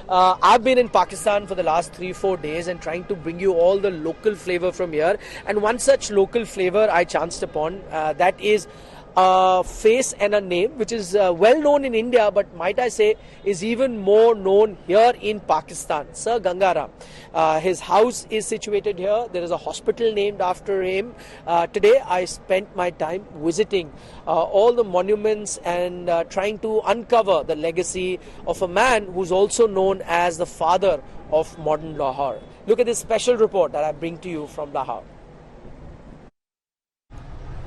I've been in Pakistan for the last 3-4 days and trying to bring you all the local flavor from here. And one such local flavor I chanced upon, that is a face and a name which is well known in India, but might I say is even more known here in Pakistan. Sir Ganga Ram. His house is situated here. There is a hospital named after him. Today I spent my time visiting all the monuments and trying to uncover the legacy of a man who's also known as the father of modern Lahore. Look at this special report that I bring to you from Lahore.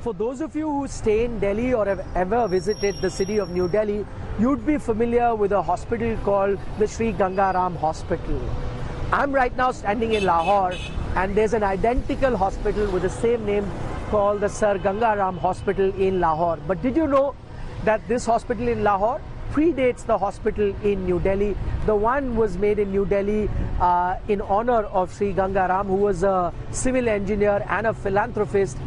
For those of you who stay in Delhi or have ever visited the city of New Delhi, you'd be familiar with a hospital called the Sir Ganga Ram Hospital. I'm right now standing in Lahore, and there's an identical hospital with the same name called the Sir Ganga Ram Hospital in Lahore. But did you know that this hospital in Lahore predates the hospital in New Delhi? The one was made in New Delhi in honor of Sir Ganga Ram, who was a civil engineer and a philanthropist.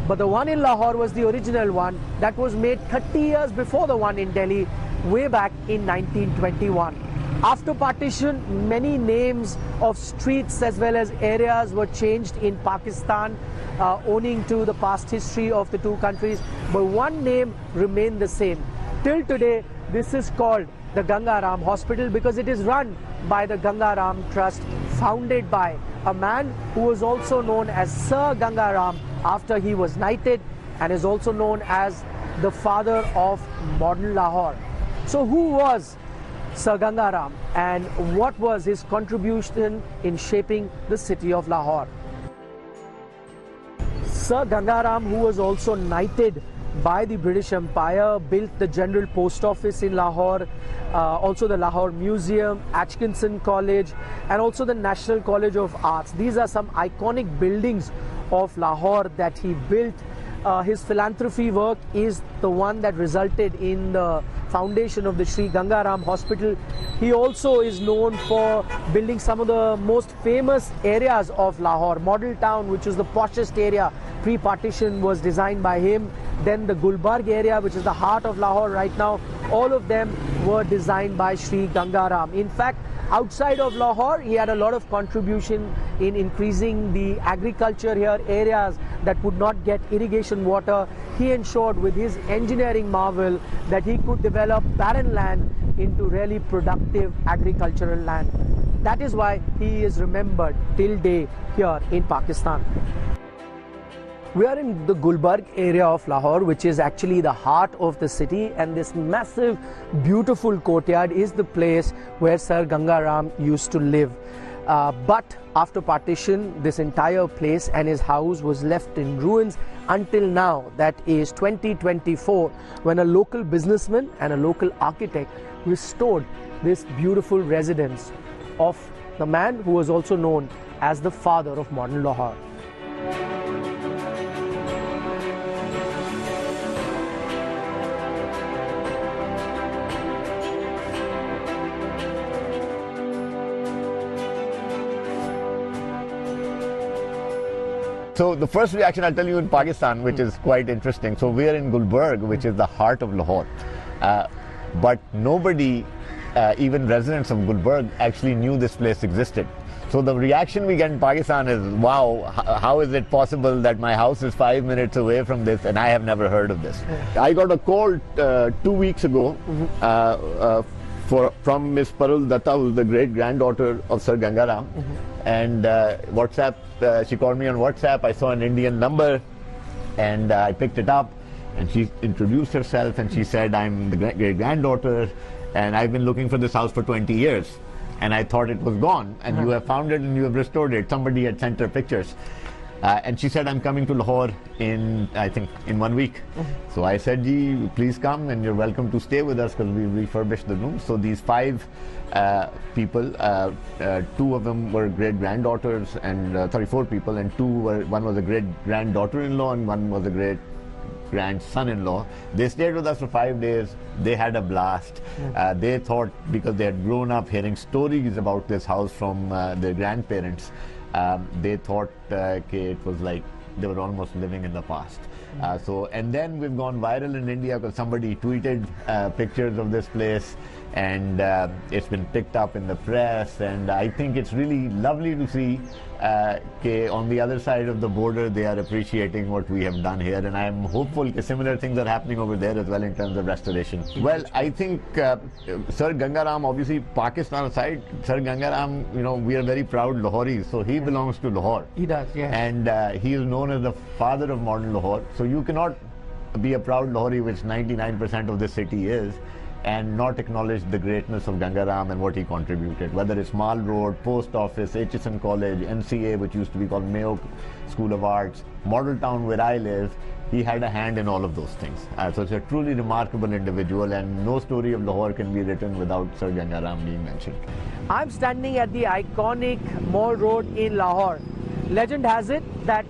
But the one in Lahore was the original one that was made 30 years before the one in Delhi, way back in 1921. After partition, many names of streets as well as areas were changed in Pakistan, owing to the past history of the two countries. But one name remained the same. Till today, this is called the Ganga Ram Hospital because it is run by the Ganga Ram Trust, founded by a man who was also known as Sir Ganga Ram after he was knighted, and is also known as the father of modern Lahore. So who was Sir Ganga Ram and what was his contribution in shaping the city of Lahore? Sir Ganga Ram, who was also knighted by the British Empire, built the General Post Office in Lahore, also the Lahore Museum, Atchinson College, and also the National College of Arts. These are some iconic buildings of Lahore that he built. His philanthropy work is the one that resulted in the foundation of the Sri Ganga Ram Hospital. He also is known for building some of the most famous areas of Lahore. Model Town, which is the poshest area pre-partition, was designed by him. Then the Gulbarg area, which is the heart of Lahore right now, all of them were designed by Sri Ganga Ram. In fact, outside of Lahore, he had a lot of contribution in increasing the agriculture here, areas that would not get irrigation water. He ensured with his engineering marvel that he could develop barren land into really productive agricultural land. That is why he is remembered till day here in Pakistan. We are in the Gulbarg area of Lahore, which is actually the heart of the city, and this massive, beautiful courtyard is the place where Sir Ganga Ram used to live. But after partition, this entire place and his house was left in ruins until now, that is 2024, when a local businessman and a local architect restored this beautiful residence of the man who was also known as the father of modern Lahore. So the first reaction I'll tell you in Pakistan, which is quite interesting. So we are in Gulbarg, which is the heart of Lahore. But nobody, even residents of Gulbarg, actually knew this place existed. So the reaction we get in Pakistan is, wow, how is it possible that my house is 5 minutes away from this and I have never heard of this? I got a call 2 weeks ago from Miss Parul Datta, who's the great-granddaughter of Sir Ganga Ram. And WhatsApp, she called me on WhatsApp. I saw an Indian number and I picked it up, and she introduced herself and she said, I'm the great-granddaughter and I've been looking for this house for 20 years and I thought it was gone, and you have found it and you have restored it. Somebody had sent her pictures. And she said, I'm coming to Lahore in, I think, in 1 week. So I said, Ji, please come and you're welcome to stay with us because we refurbished the rooms. So these 5 people, 2 of them were great-granddaughters, and 4 people, and 2 were, one was a great-granddaughter-in-law and one was a great-grandson-in-law. They stayed with us for 5 days. They had a blast. They thought, because they had grown up hearing stories about this house from their grandparents, they thought it was like they were almost living in the past. And then we've gone viral in India because somebody tweeted pictures of this place, and it's been picked up in the press, and I think it's really lovely to see on the other side of the border they are appreciating what we have done here, and I'm hopeful similar things are happening over there as well in terms of restoration. Well, I think Sir Ganga Ram, obviously Pakistan aside, Sir Ganga Ram, we are very proud Lahoris, so he belongs to Lahore. He does, yes. And he is known as the father of modern Lahore, so you cannot be a proud Lahori, which 99% of the city is, and not acknowledge the greatness of Ganga Ram and what he contributed, whether it's Mall Road, Post Office, Atchinson College, NCA, which used to be called Mayo School of Arts, Model Town where I live. He had a hand in all of those things. So it's a truly remarkable individual, and no story of Lahore can be written without Sir Ganga Ram being mentioned. I'm standing at the iconic Mall Road in Lahore. Legend has it that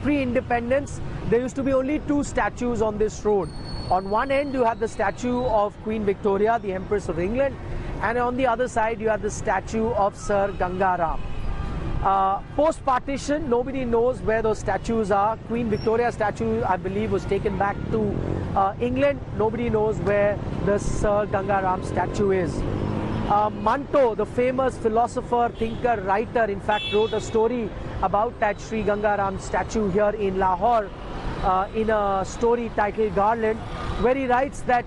pre-independence, there used to be only two statues on this road. On one end, you have the statue of Queen Victoria, the Empress of England, and on the other side, you have the statue of Sir Ganga Ram. Post-partition, nobody knows where those statues are. Queen Victoria statue, I believe, was taken back to England. Nobody knows where the Sir Ganga Ram statue is. Manto, the famous philosopher, thinker, writer, in fact, wrote a story about that Sri Ganga Ram statue here in Lahore. In a story titled Garland, where he writes that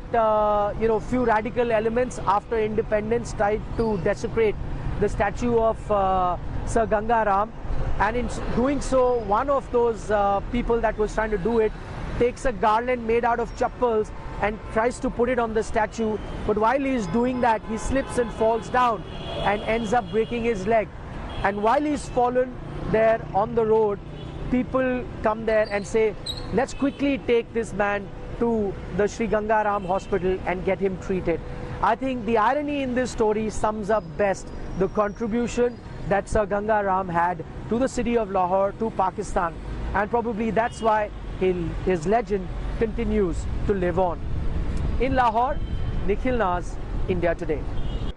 few radical elements after independence tried to desecrate the statue of Sir Ganga Ram, and in doing so, one of those people that was trying to do it takes a garland made out of chappals and tries to put it on the statue, but while he is doing that, he slips and falls down and ends up breaking his leg. And while he's fallen there on the road, people come there and say, let's quickly take this man to the Sri Ganga Ram Hospital and get him treated. I think the irony in this story sums up best the contribution that Sir Ganga Ram had to the city of Lahore, to Pakistan, and probably that's why his legend continues to live on. In Lahore, Nikhil Naz, India Today.